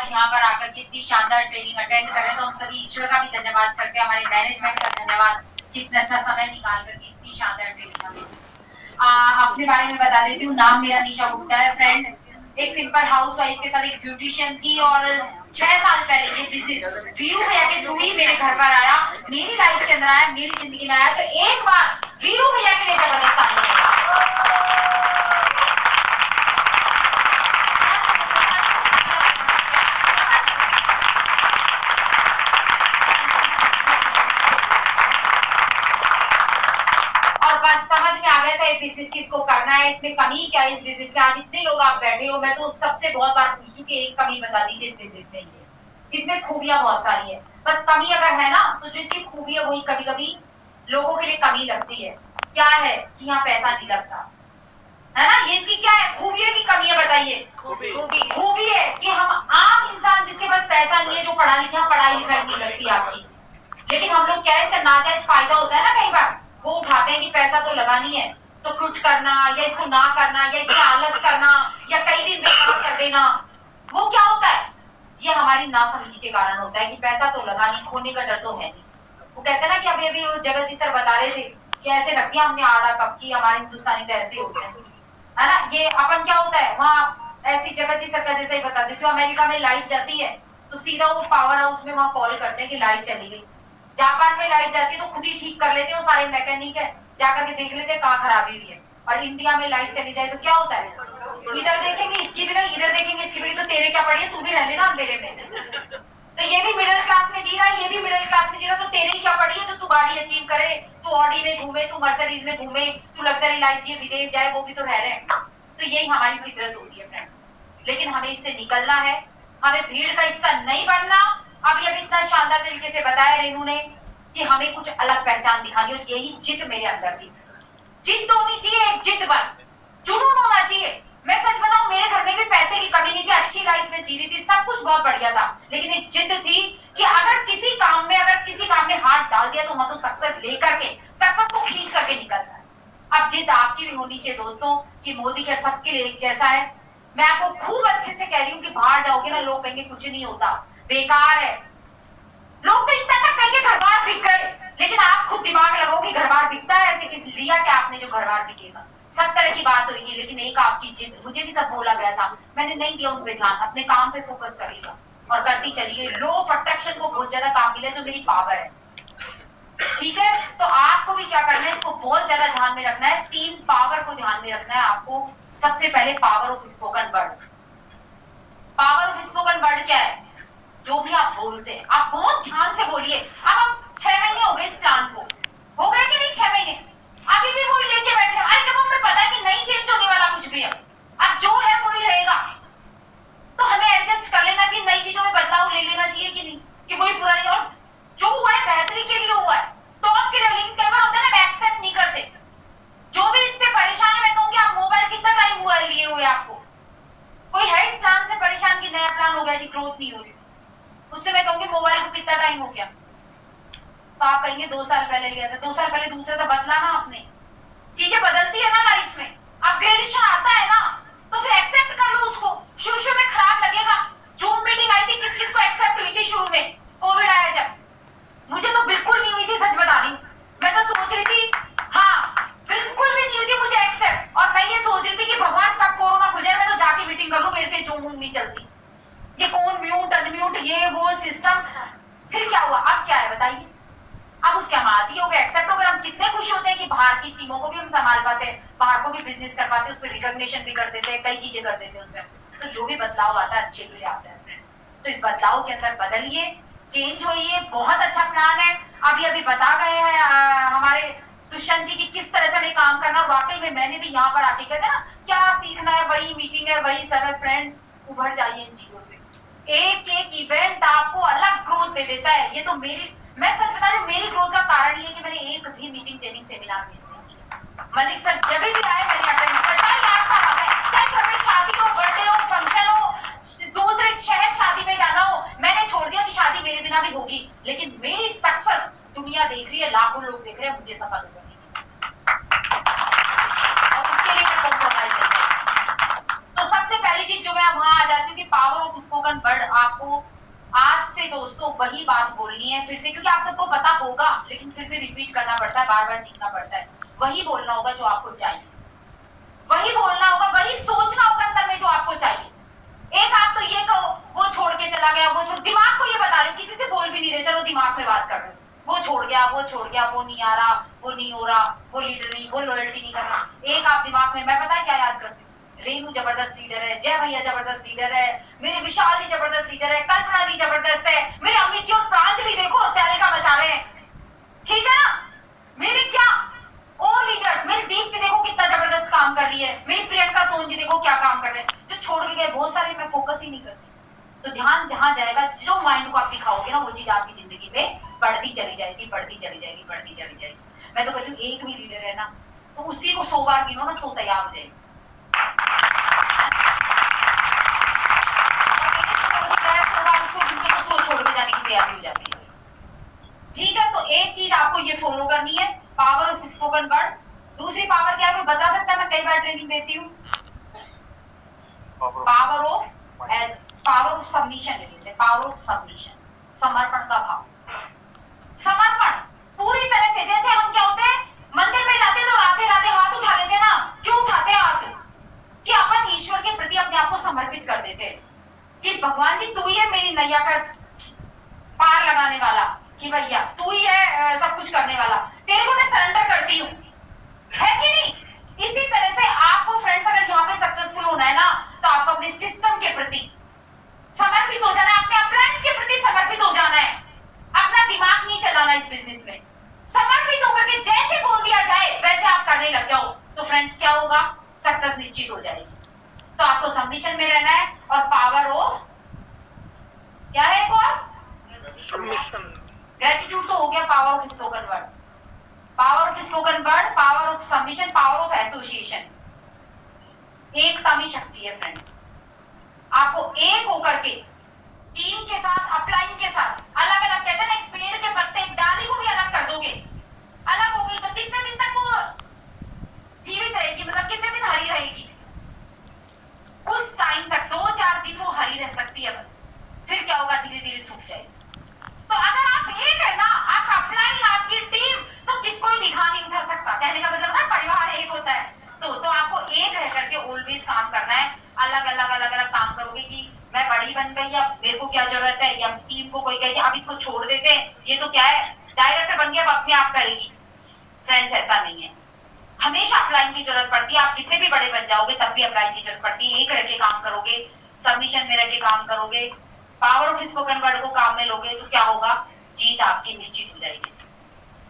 आज यहाँ पर आकर के इतनी शानदार ट्रेनिंग अटेंड कर रहे हैं, तो हम सभी ईश्वर का भी धन्यवाद करते हैं, हमारे मैनेजमेंट का धन्यवाद कि इतना अच्छा समय निकाल करके इतनी शानदार ट्रेनिंग हमें। अपने बारे में बता देती हूँ, नाम मेरा निशा गुप्ता है। फ्रेंड्स, एक सिंपल हाउस वाइफ के साथ एक ब्यूटिशियन थी और 6 साल पहले ये बिजनेस वीरू भैया के थ्रू ही मेरे घर पर आया, मेरी लाइफ के अंदर आया, मेरी जिंदगी में आया। तो एक बार वीरू भैया के लिए जबरदस्त ताली है। समझ में आ गया था बिजनेस किसको करना है, इसमें कमी क्या है इस बिजनेस में। आज इतने लोग आप बैठे हो, मैं तो सबसे बहुत बार पूछती हूँ कि एक कमी बता दीजिए इस बिजनेस में। इसमें खूबियां बहुत सारी है, बस कमी अगर है ना तो जो इसकी खूबी है वही कभी कभी लोगों के लिए कमी लगती है। क्या है कि यहाँ पैसा नहीं लगता है ना, ये इसकी क्या है, खूबी है कि कमी है बताइए? खूबी है कि हम आम इंसान जिसके पास पैसा नहीं है, जो पढ़ा लिखा, पढ़ाई लिखाई नहीं लगती आपकी, लेकिन हम लोग क्या इसका नाजायज फायदा होता है ना, कई बार वो उठाते हैं कि पैसा तो लगानी है तो क्विट करना, या इसको ना करना, या इससे आलस करना, या कई दिन बेकार कर देना। वो क्या होता है, ये हमारी नासमझी के कारण होता है कि पैसा तो लगानी, खोने का डर तो है नहीं। वो कहते हैं ना कि अभी वो जगत जी सर बता रहे थे कि ऐसे रख दिया हमने आड़ा कप की, हमारे हिंदुस्तानी तो ऐसे होते हैं, है ना। ये अपन क्या होता है वहाँ ऐसी जगत जी सर का जैसे ही बता देते हो, अमेरिका में लाइट जाती है तो सीधा वो पावर हाउस में वहाँ कॉल करते हैं कि लाइट चली गई। जापान में लाइट जाती है तो खुद ही ठीक कर लेते हैं, वो सारे मैकेनिक है जाकर के देख लेते हैं कहाँ खराबी हुई है। और इंडिया में लाइट चली जाए तो क्या होता है, इधर देखेंगे इसकी भी गई, इधर देखेंगे इसकी भी गई, तो तेरे क्या पड़ी है, तू भी रह लेना अंधेरे में। तो ये भी मिडिल क्लास में जी रहा है, ये भी मिडिल क्लास में जी रहा है, तो तेरे ही क्या पड़ी है जो तू गाड़ी अचीव करे, तू ऑडी में घूमे, तू मर्सिडीज में घूमे, तू लग्जरी लाइफ जिए, विदेश जाए, वो भी तो रह रहे हैं। तो यही हमारी फितरत होती है फ्रेंड्स, लेकिन हमें इससे निकलना है, हमें भीड़ का हिस्सा नहीं बनना। अभी इतना शानदार तरीके से बताया रेनू ने कि हमें कुछ अलग पहचान दिखानी, और यही जिद मेरे अंदर थी। जिद होनी चाहिए, एक जिद, बस जुनून होना चाहिए। मैं सच बताऊं, मेरे घर में भी पैसे की कमी नहीं थी, अच्छी लाइफ में जी रही थी, सब कुछ बहुत बढ़िया था, लेकिन एक जिद थी कि अगर किसी काम में हाथ डाल दिया तो मैं तो सक्सेस लेकर के, सक्सेस को खींच करके निकलना है। अब जिद आपकी भी होनी चाहिए दोस्तों कि मोदी क्या सबके लिए एक जैसा है। मैं आपको खूब अच्छे से कह रही हूँ कि बाहर जाओगे ना, लोग कहेंगे कुछ नहीं होता, बेकार है। लोग तो इतना तक कहेंगे घर बार बिक गए, लेकिन आप खुद दिमाग लगाओ कि घर बार बिकता है, ऐसे किस लिया क्या आपने जो घर बार बिकेगा। सब तरह की बात होगी, लेकिन एक आपकी जिद, मुझे भी सब बोला गया था, मैंने नहीं दिया उन पे ध्यान, अपने काम पे फोकस कर लिया और करती चली गई। लो ऑफ अट्रैक्शन को बहुत ज्यादा काम मिला, जो मेरी पावर है, ठीक है। तो आपको भी क्या करना है, इसको बहुत ज्यादा ध्यान में रखना है। 3 पावर को ध्यान में रखना है आपको। सबसे पहले power of spoken word. Power of spoken word क्या है, जो भी आप बोलते हैं आप बहुत ध्यान से बोलिए। अब हम 6 महीने हो गए इस प्लान को, हो गए कि नहीं 6 महीने, अभी भी वही लेके बैठे। अरे जब हमें पता है कि नहीं चेंज होने वाला कुछ भी है, अब जो है वही रहेगा, तो हमें एडजस्ट कर लेना चाहिए, नई चीजों में बदलाव ले लेना चाहिए कि नहीं, कि वही पुरानी, और जो हुआ है बेहतरी के लिए हुआ है, टॉप के लिए। लेकिन कई बार होता है ना, एक्सेप्ट नहीं करते। जो भी इससे परेशान है, मैं कहूंगी आप मोबाइल कितना टाइम हुआ है लिए हुए, आपको कोई है इस प्लान से परेशान कि नया प्लान हो गया जी, ग्रोथ नहीं हो रही, उससे मैं कहूंगी मोबाइल को कितना टाइम हो गया, तो आप कहेंगे 2 साल पहले लिया था। 2 साल पहले दूसरा था, बदला ना आपने, चीजें बदलती है ना लाइफ में, अपग्रेडेशन आता है ना, तो फिर एक्सेप्ट कर लो उसको। शुरू में खराब लगेगा। जूम मीटिंग आई थी, किस किस को एक्सेप्ट हुई थी शुरू में, कोविड आया जब, मुझे तो बिल्कुल नहीं हुई थी, सच बता रही हूँ। मैं तो सोच रही थी, हाँ बिल्कुल भी नहीं हुई थी मुझे एक्सेप्ट, और मैं ये सोच रही थी कि भगवान कब कोरोना खुल जाए, मैं तो जाके मीटिंग कर लूं, मेरे से जूम नहीं चलती, ये कौन म्यूट अनम्यूट ये वो सिस्टम। फिर क्या हुआ, अब क्या है बताइए, अब उसके हम आदी हो गए, एक्सेप्ट हो गए। हम कितने खुश होते हैं कि बाहर की टीमों को भी हम संभाल पाते हैं, बाहर को भी बिजनेस कर पाते हैं, उस पर रिकॉग्निशन भी कर देते हैं, कई चीजें कर देते हैं उसमें। तो जो भी बदलाव आता है अच्छे के लिए आता है फ्रेंड्स, तो इस बदलाव के अंदर बदलिए, चेंज होइए। बहुत अच्छा प्लान है, अभी बता गए हैं हमारे दुष्यंत जी की किस तरह से हमें काम करना। वाकई में मैंने भी यहाँ पर आके कहते ना, क्या सीखना है, वही मीटिंग है, वही सब है फ्रेंड्स। उभर जाइए इन चीजों से, एक एक इवेंट आपको अलग ग्रोथ दे देता है। ये तो मैं सच बता रही हूँ, मेरी ग्रोथ का कारण ये कि मैंने एक भी मीटिंग ट्रेनिंग सेमिनार मिस नहीं किया। मलिक सर जब भी आए मैंने अटेंड किया, चाहे आपका बात है, चाहे घर में शादी हो, बर्थडे हो, फंक्शन हो, दूसरे शहर शादी में जाना हो, मैंने छोड़ दिया कि शादी मेरे बिना भी होगी, लेकिन मेरी सक्सेस दुनिया देख रही है, लाखों लोग देख रहे हैं, मुझे सफल होने की, और उसके लिए मैं कॉम्प्रोमाइज नहीं कर सकती। तो सबसे पहली चीज जो मैं वहां आ जाती हूँ कि पावर ऑफ स्पोकन वर्ड, आपको आज से दोस्तों वही बात बोलनी है फिर से, क्योंकि आप सबको पता होगा लेकिन फिर भी रिपीट करना पड़ता है, बार बार सीखना पड़ता है। वही बोलना होगा जो आपको चाहिए, वही बोलना होगा, वही सोचना होगा अंदर में जो आपको चाहिए। एक आप तो ये कहो वो छोड़ के चला गया, वो छोड़, दिमाग को ये बता रहे हो, किसी से बोल भी नहीं रहे, चलो दिमाग में बात कर रहे हो, वो छोड़ गया, वो छोड़ गया, वो नहीं आ रहा, वो नहीं हो रहा, वो लीडर नहीं, वो लॉयल्टी नहीं कर रहा। एक आप दिमाग में, मैं पता है क्या याद करती हूँ, रेनू जबरदस्त लीडर है, जय भैया जबरदस्त लीडर है, मेरे विशाल जी जबरदस्त लीडर है, कल्पना जी जबरदस्त है, मेरे अमित जी और प्रांजलि देखो तहलका मचा रहे हैं, ठीक है ना। मेरे क्या और लीडर्स, मेरी दीप्ति देखो कितना जबरदस्त काम कर रही है, मेरी प्रियंका सोन जी देखो क्या काम कर रहे हैं। जो छोड़ के गए बहुत सारे, मैं फोकस ही नहीं करती। तो ध्यान जहां जाएगा, जो माइंड को आप दिखाओगे ना, वो चीज आपकी जिंदगी में बढ़ती चली जाएगी, बढ़ती चली जाएगी, बढ़ती चली जाएगी। मैं तो कहती हूँ एक भी लीडर है ना, तो उसी को 100 बार गिनो ना, 100 तैयार हो जाएगी। छोड़ के जाने की तैयारी हो जाती है, ठीक है। तो एक चीज आपको ये फॉलो करनी है, पावर ऑफ स्पोकन वर्ड। दूसरी पावर क्या है, कोई बता सकता है? मैं कई बार ट्रेनिंग देती हूँ, पावर ऑफ सबमिशन लेते हैं, पावर ऑफ सबमिशन, समर्पण का भाव। समर्पण पूरी तरह से, जैसे हम क्या होते हैं मंदिर में जाते तो राधे राधे हाथ उठा लेते ना, क्यों उठाते हाथ? कि अपन ईश्वर के प्रति अपने आप को समर्पित कर देते कि भगवान जी तू ही है मेरी नैया का पार लगाने वाला, कि भैया तू ही है सब कुछ करने वाला, तेरे को मैं सरेंडर करती हूँ, है कि नहीं? इसी तरह से आपको फ्रेंड्स अगर यहाँ पे सक्सेसफुल होना है ना, तो आपको अपने सिस्टम के प्रति समर्पित हो जाना है, अपने अप्लायंस के प्रति समर्पित हो जाना है, अपना दिमाग नहीं चलाना इस बिजनेस में। समर्पित होकर के जैसे बोल दिया जाए वैसे आप करने लग जाओ, तो फ्रेंड्स क्या होगा, सक्सेस निश्चित हो जाएगी। तो आपको सबमिशन में रहना है, और पावर ऑफ क्या है, एक और सबमिशन, ग्रेटिट्यूड तो हो गया, power of spoken word, power of spoken word, power of submission, power of association. एकता में शक्ति है फ्रेंड्स, आपको एक होकर के टीम के साथ, अपलाइन के साथ, अलग अलग, कहते हैं ना एक पेड़ के पत्ते, एक डाली को भी अलग कर दोगे, अलग हो गई तो कितने दिन तक वो जीवित रहेगी, मतलब कितने दिन हरी रहेगी? कुछ टाइम तक, 2-4 दिन वो हरी रह सकती है बस, फिर क्या होगा, धीरे धीरे सूख जाएगी। तो अगर आप एक है ना, आपका अपलाइन, आपकी टीम, तो किसको ही निगाह नहीं उठा सकता। कहने का मतलब ना, परिवार एक होता है, तो आपको एक रह करके ऑलवेज काम करना है। अलग अलग काम करोगे कि मैं बड़ी बन गई, या मेरे को क्या जरूरत है, या टीम को कोई कहे अब इसको छोड़ देते हैं, ये तो क्या है डायरेक्टर बन गया, अब अपने आप करेगी। फ्रेंड्स ऐसा नहीं है, हमेशा अपलाइन की जरूरत पड़ती है। आप कितने भी बड़े बन जाओगे तब भी अपलाइन की जरूरत पड़ती है। एक रह के काम करोगे, सबमिशन में रह के काम करोगे, पावर ऑफ स्पोकन वर्ड को काम में लोगे, तो क्या होगा, जीत आपकी निश्चित हो जाएगी।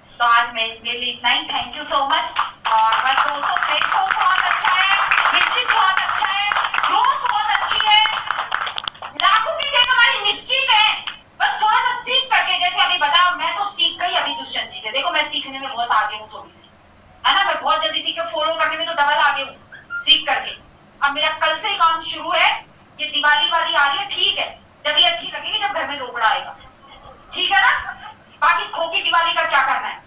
तो आज मेरे लिए इतना ही, थैंक यू सो मच। और बस दोस्तों, प्लेटफॉर्म बहुत अच्छा है, बिजनेस बहुत अच्छा है, ग्रोथ बहुत अच्छी है, लाखों की चेक हमारी निश्चित है। बस थोड़ा सा सीख करके, जैसे अभी बताया, मैं तो सीख गई अभी दुष्यंत जी से, देखो मैं सीखने में बहुत आगे हूँ, थोड़ी सी है ना, मैं बहुत जल्दी सीख कर फॉलो करने में तो डबल आगे हूँ सीख करके। अब मेरा कल से काम शुरू है, ये दिवाली वाली आ रही है, ठीक है, जब ये अच्छी लगेगी जब घर में रोकड़ा आएगा, ठीक है ना। बाकी खोकी दिवाली का क्या करना है,